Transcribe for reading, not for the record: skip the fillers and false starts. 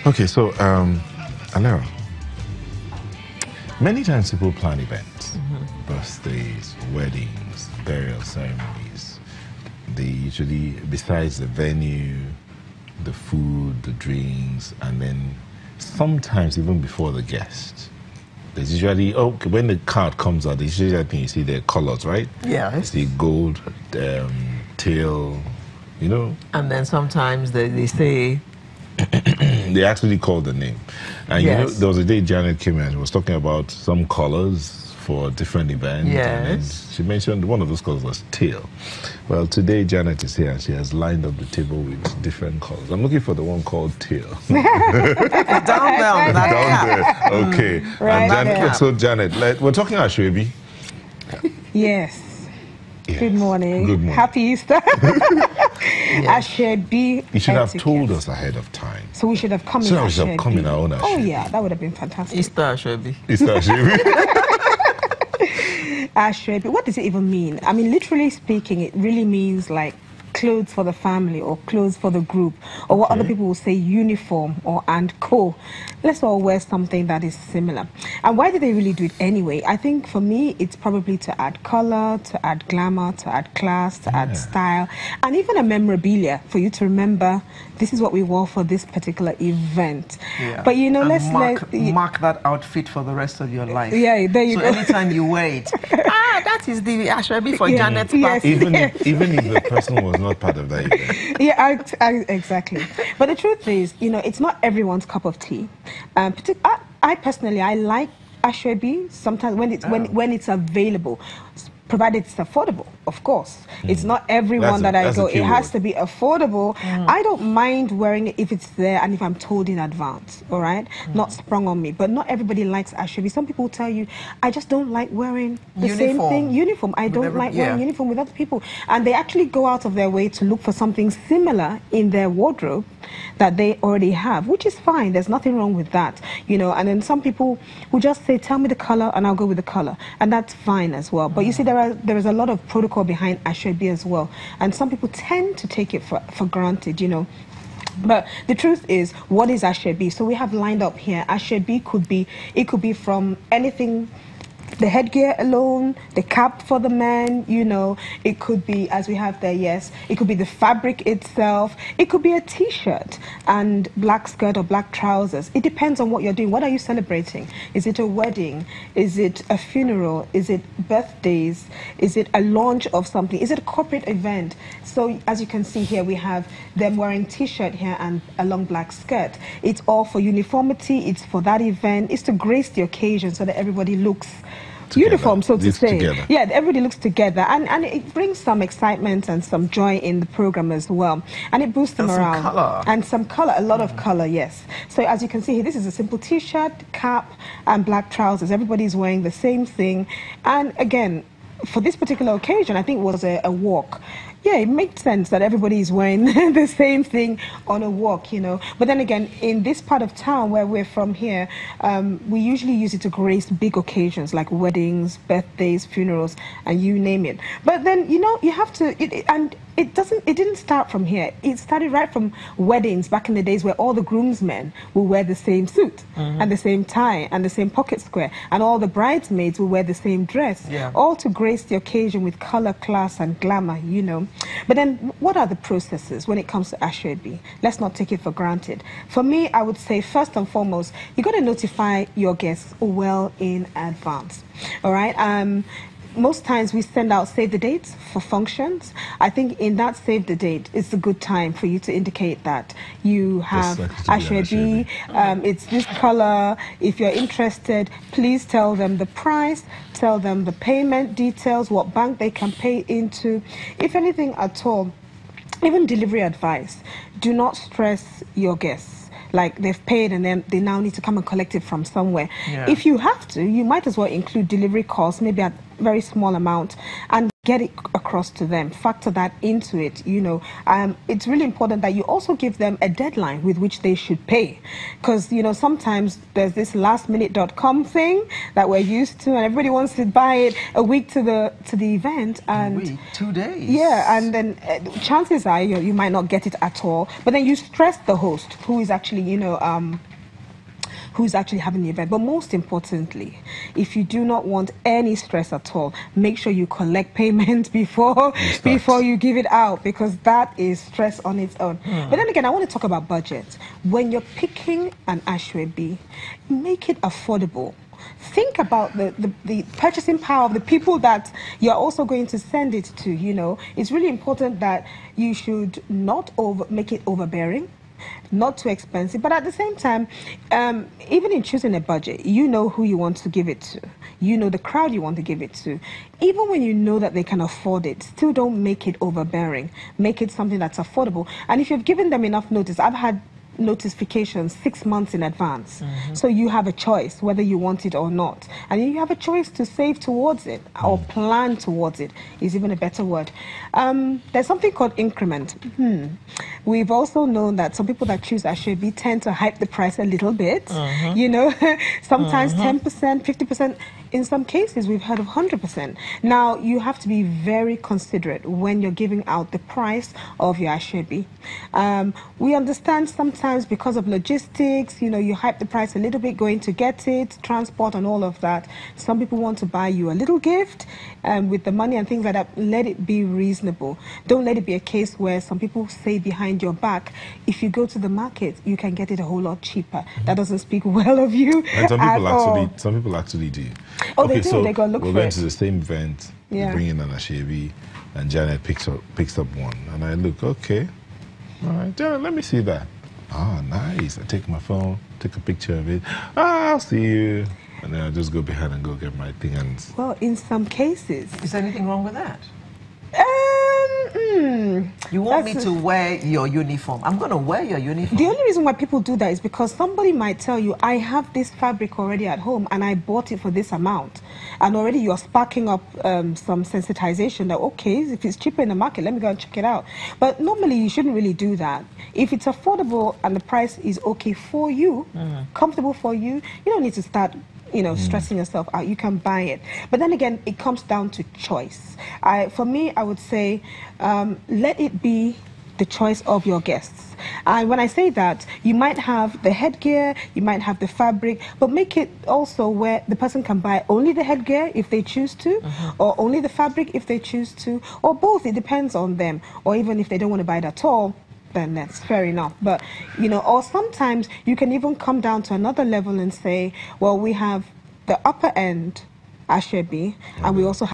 Okay, so, Alera, many times people plan events, birthdays, weddings, burial ceremonies. They usually, besides the venue, the food, the drinks, and then sometimes even before the guest, there's usually, when the card comes out, there's usually, I think you see the colors, right? Yeah. You see gold, tail, you know. And then sometimes they say... They actually called the name. And yes. you know, there was a day Janet came in and was talking about some colors for different events. Yes. And then she mentioned one of those colors was teal. Well, today Janet is here and she has lined up the table with different colors. I'm looking for the one called teal. Down there. Okay. Right and there. So Janet, we're talking Aso-Ebi. Yes. Yes. Good morning. Good morning. Happy Easter. Aso-Ebi. You should have etiquette. told us ahead of time. So we should have come So in we should have come in our own Oh Aso-Ebi. yeah, that would have been fantastic. Easter Aso-Ebi. It's Aso-Ebi. Aso-Ebi. What does it even mean? I mean, literally speaking, it really means like clothes for the family or clothes for the group, or what other people will say uniform or and co. Let's all wear something that is similar. And why do they really do it anyway? I think for me, it's probably to add color, to add glamour, to add class, to add style, and even a memorabilia for you to remember this is what we wore for this particular event. Yeah. But you know, and let's mark that outfit for the rest of your life. Yeah, there you go. So anytime you wear it, that is the Aso-Ebi for Janet's party. Even if the person was not part of that event. Yeah, exactly. But the truth is, you know, it's not everyone's cup of tea. I personally, I like Aso-Ebi sometimes when it's available, provided it's affordable, of course. It's not everyone that I go, it has to be affordable. I don't mind wearing it if it's there and if I'm told in advance, all right? Not sprung on me. But not everybody likes Aso-Ebi. Some people tell you, I just don't like wearing the same thing. Uniform. I don't like wearing uniform with other people. And they actually go out of their way to look for something similar in their wardrobe that they already have, which is fine. There's nothing wrong with that, you know. And then some people will just say, tell me the color and I'll go with the color. And that's fine as well. But you see, there is a lot of protocol behind Aso-Ebi as well. And some people tend to take it for granted, you know. But the truth is, what is Aso-Ebi? So we have lined up here. Aso-Ebi could be from anything. The headgear alone, the cap for the men, you know, it could be, as we have there, yes, it could be the fabric itself, it could be a t-shirt and black skirt or black trousers. It depends on what you're doing. What are you celebrating? Is it a wedding? Is it a funeral? Is it birthdays? Is it a launch of something? Is it a corporate event? So as you can see here, we have them wearing t-shirt here and a long black skirt. It's all for uniformity. It's for that event. It's to grace the occasion so that everybody looks uniform, so to say. Together. Yeah, everybody looks together, and it brings some excitement and some joy in the program as well, and it boosts them around. Some color, a lot of color, yes. So as you can see here, this is a simple t-shirt, cap, and black trousers. Everybody's wearing the same thing, and again, for this particular occasion, I think it was a walk. Yeah, it makes sense that everybody is wearing the same thing on a walk, you know. But then again, in this part of town where we're from here, we usually use it to grace big occasions like weddings, birthdays, funerals, and you name it. But then, you know, you have to, it didn't start from here. It started right from weddings back in the days where all the groomsmen will wear the same suit and the same tie and the same pocket square, and all the bridesmaids will wear the same dress, all to grace the occasion with color, class, and glamour, you know. But then what are the processes when it comes to Aso-Ebi? Let's not take it for granted. For me, I would say first and foremost, you got to notify your guests well in advance. All right? Most times we send out save the dates for functions. I think in that save the date, it's a good time for you to indicate that you have Aso-Ebi, it's this color. If you're interested, please tell them the price, tell them the payment details, what bank they can pay into. If anything at all, even delivery advice, do not stress your guests. Like they've paid and then they now need to come and collect it from somewhere. If you have to, you might as well include delivery costs, maybe at a very small amount, and get it across to them, factor that into it. It's really important that you also give them a deadline with which they should pay, because sometimes there's this lastminute.com thing that we're used to, and everybody wants to buy it a week to the event, and a week, 2 days. Yeah, and then chances are you might not get it at all, but then you stress the host who is actually who's actually having the event. But most importantly, if you do not want any stress at all, make sure you collect payment before you give it out, because that is stress on its own. But then again, I want to talk about budget. When you're picking an Aso-Ebi, make it affordable. Think about the purchasing power of the people that you're also going to send it to. It's really important that you should not make it overbearing, not too expensive, but at the same time, even in choosing a budget, you know who you want to give it to. You know the crowd you want to give it to. Even when you know that they can afford it, still don't make it overbearing. Make it something that's affordable. And if you've given them enough notice, I've had notifications 6 months in advance, so you have a choice whether you want it or not, and you have a choice to save towards it or plan towards it is even a better word. There's something called increment. We've also known that some people that choose Aso-Ebi tend to hype the price a little bit, sometimes 10%, 50%. In some cases, we've heard of 100%. Now, you have to be very considerate when you're giving out the price of your Aso-Ebi. We understand sometimes because of logistics, you hype the price a little bit, going to get it, transport and all of that. Some people want to buy you a little gift with the money and things like that. Let it be reasonable. Don't let it be a case where some people say behind your back, if you go to the market, you can get it a whole lot cheaper. That doesn't speep well of you. And some people actually do. Oh, okay, they do. so they go look we're for going it. to the same event, bring in an Aso-Ebi, and Janet picks up one, and I look, okay, all right, Janet, let me see that. Ah, nice. I take my phone, take a picture of it. I'll see you, and then I just go behind and go get my thing. And well, in some cases, is there anything wrong with that? You want me to wear your uniform? I'm going to wear your uniform. The only reason why people do that is because somebody might tell you, I have this fabric already at home and I bought it for this amount. And already you're sparking up some sensitization that, okay, if it's cheaper in the market, let me go and check it out. But normally you shouldn't really do that. If it's affordable and the price is okay for you, comfortable for you, you don't need to start stressing yourself out. You can buy it. But then again, it comes down to choice. For me, I would say, let it be the choice of your guests. And when I say that, you might have the headgear, you might have the fabric, but make it also where the person can buy only the headgear if they choose to, or only the fabric if they choose to, or both. It depends on them. Or even if they don't want to buy it at all, then that's fair enough. But, or sometimes you can even come down to another level and say, well, we have the upper end Aso-Ebi, and we also have